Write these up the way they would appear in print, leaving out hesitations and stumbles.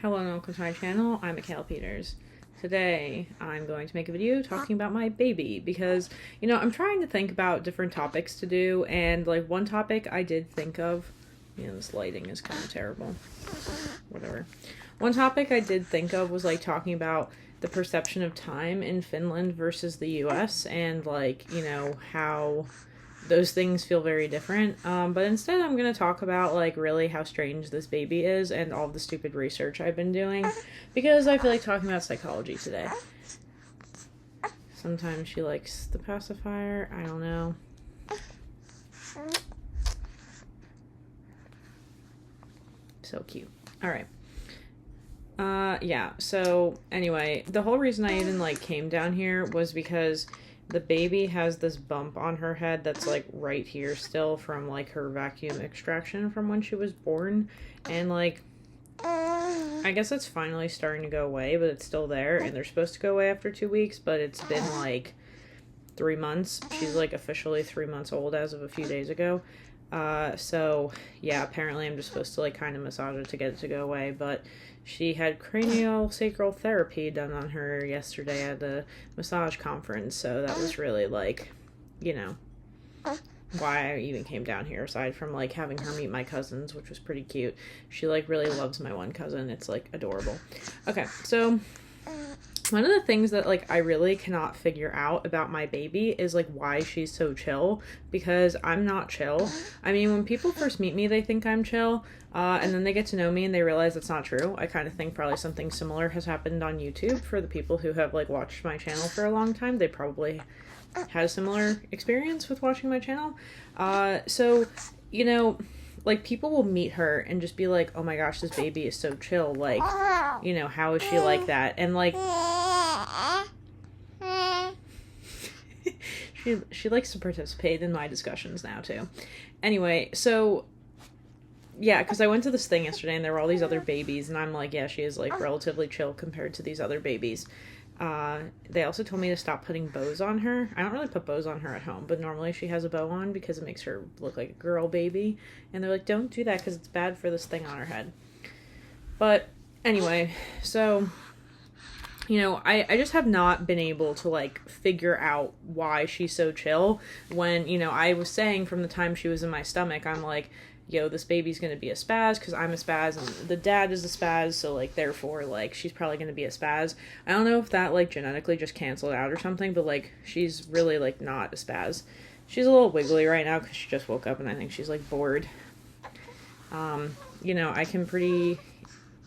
Hello and welcome to my channel. I'm Mikhail Peters. Today I'm going to make a video talking about my baby because, I'm trying to think about different topics to do, and one topic I did think of, this lighting is kind of terrible. Whatever. One topic I did think of was talking about the perception of time in Finland versus the US and how those things feel very different. But instead I'm going to talk about really how strange this baby is and all the stupid research I've been doing because I feel like talking about psychology today. Sometimes she likes the pacifier. I don't know. So cute. All right. Yeah. So anyway, the whole reason I even came down here was because the baby has this bump on her head that's right here still from her vacuum extraction from when she was born, and I guess it's finally starting to go away, but it's still there, and they're supposed to go away after 2 weeks, but it's been 3 months. She's officially 3 months old as of a few days ago. So yeah, apparently I'm just supposed to kind of massage it to get it to go away, but she had cranial sacral therapy done on her yesterday at the massage conference, so that was really why I even came down here, aside from having her meet my cousins, which was pretty cute. She really loves my one cousin. It's adorable. Okay, so one of the things that I really cannot figure out about my baby is why she's so chill, because I'm not chill. I mean, when people first meet me, they think I'm chill, and then they get to know me and they realize that's not true. I kind of think probably something similar has happened on YouTube for the people who have watched my channel for a long time. They probably had a similar experience with watching my channel. So people will meet her and just be like, oh my gosh, this baby is so chill. How is she like that? And she likes to participate in my discussions now too. Anyway, so yeah, because I went to this thing yesterday and there were all these other babies, and I'm yeah, she is relatively chill compared to these other babies. They also told me to stop putting bows on her. I don't really put bows on her at home, but normally she has a bow on because it makes her look like a girl baby. And they're like, don't do that because it's bad for this thing on her head. But anyway, so, I just have not been able to figure out why she's so chill when, I was saying from the time she was in my stomach, I'm yo, this baby's gonna be a spaz because I'm a spaz and the dad is a spaz, so therefore she's probably gonna be a spaz. I don't know if that genetically just canceled out or something, but she's really not a spaz. She's a little wiggly right now because she just woke up and I think she's bored. I can pretty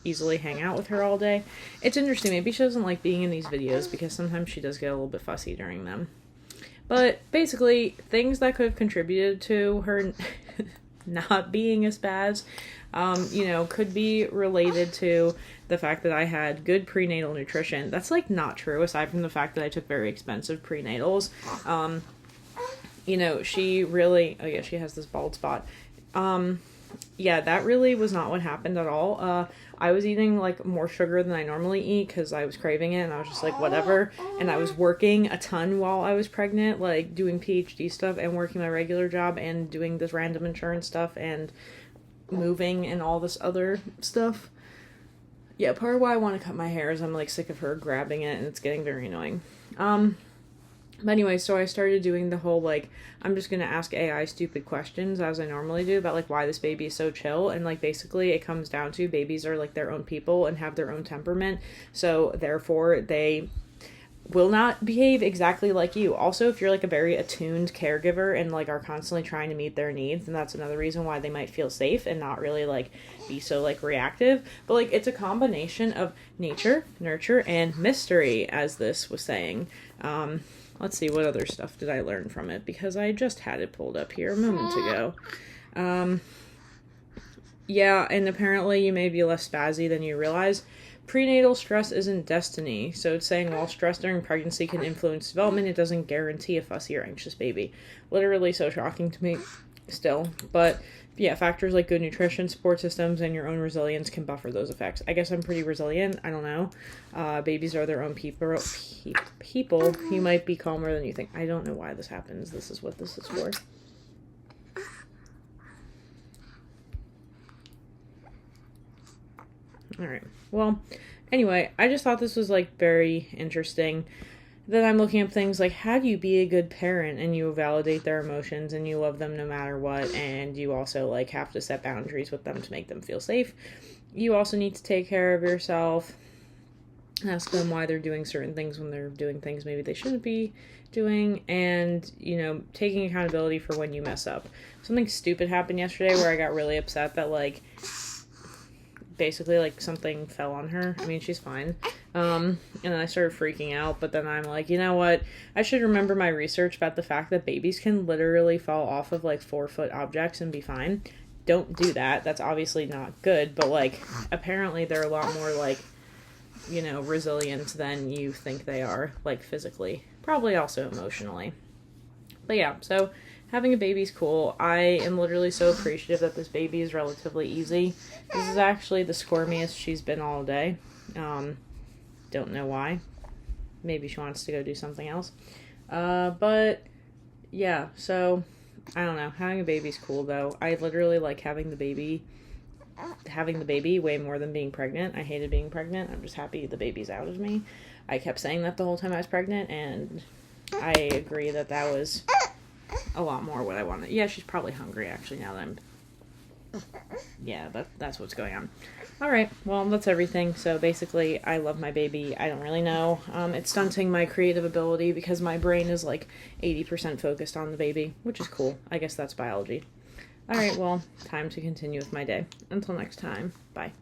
easily hang out with her all day. It's interesting, maybe she doesn't like being in these videos because sometimes she does get a little bit fussy during them. But basically, things that could have contributed to her not being a spaz, could be related to the fact that I had good prenatal nutrition. That's not true, aside from the fact that I took very expensive prenatals. She really, oh yeah, she has this bald spot. Yeah, that really was not what happened at all. I was eating more sugar than I normally eat because I was craving it, and I was just whatever. And I was working a ton while I was pregnant, doing PhD stuff and working my regular job and doing this random insurance stuff and moving and all this other stuff. Yeah, part of why I want to cut my hair is I'm sick of her grabbing it and it's getting very annoying. But anyway, so I started doing the whole, I'm just gonna ask AI stupid questions, as I normally do, about, why this baby is so chill, and, basically it comes down to babies are, their own people and have their own temperament, so, therefore, they will not behave exactly like you. Also, if you're, a very attuned caregiver and, are constantly trying to meet their needs, then that's another reason why they might feel safe and not really, be so, reactive. But, it's a combination of nature, nurture, and mystery, as this was saying. Let's see, what other stuff did I learn from it? Because I just had it pulled up here a moment ago. Yeah, and apparently you may be less spazzy than you realize. Prenatal stress isn't destiny. So it's saying while stress during pregnancy can influence development, it doesn't guarantee a fussy or anxious baby. Literally so shocking to me still. But yeah, factors like good nutrition, support systems, and your own resilience can buffer those effects. I guess I'm pretty resilient. I don't know. Babies are their own people. You might be calmer than you think. I don't know why this happens. This is what this is for. All right. Well, anyway, I just thought this was like very interesting. Then I'm looking up things like how do you be a good parent and you validate their emotions and you love them no matter what, and you also like have to set boundaries with them to make them feel safe. You also need to take care of yourself. Ask them why they're doing certain things when they're doing things maybe they shouldn't be doing, and, you know, taking accountability for when you mess up. Something stupid happened yesterday where I got really upset that, like, basically, like, something fell on her. I mean, she's fine. And then I started freaking out, but then I'm like, you know what? I should remember my research about the fact that babies can literally fall off of, like, 4-foot objects and be fine. Don't do that. That's obviously not good, but, like, apparently they're a lot more, like, you know, resilient than you think they are, like, physically. Probably also emotionally. But yeah, so having a baby's cool. I am literally so appreciative that this baby is relatively easy. This is actually the squirmiest she's been all day. Don't know why. Maybe she wants to go do something else. But yeah, so I don't know. Having a baby's cool though. I literally like having the baby way more than being pregnant. I hated being pregnant. I'm just happy the baby's out of me. I kept saying that the whole time I was pregnant, and I agree that that was a lot more what I wanted. Yeah, she's probably hungry actually now that I'm... Yeah, that's what's going on. Alright, well, that's everything. So basically, I love my baby. I don't really know. It's stunting my creative ability because my brain is like 80% focused on the baby, which is cool. I guess that's biology. Alright, well, time to continue with my day. Until next time, bye.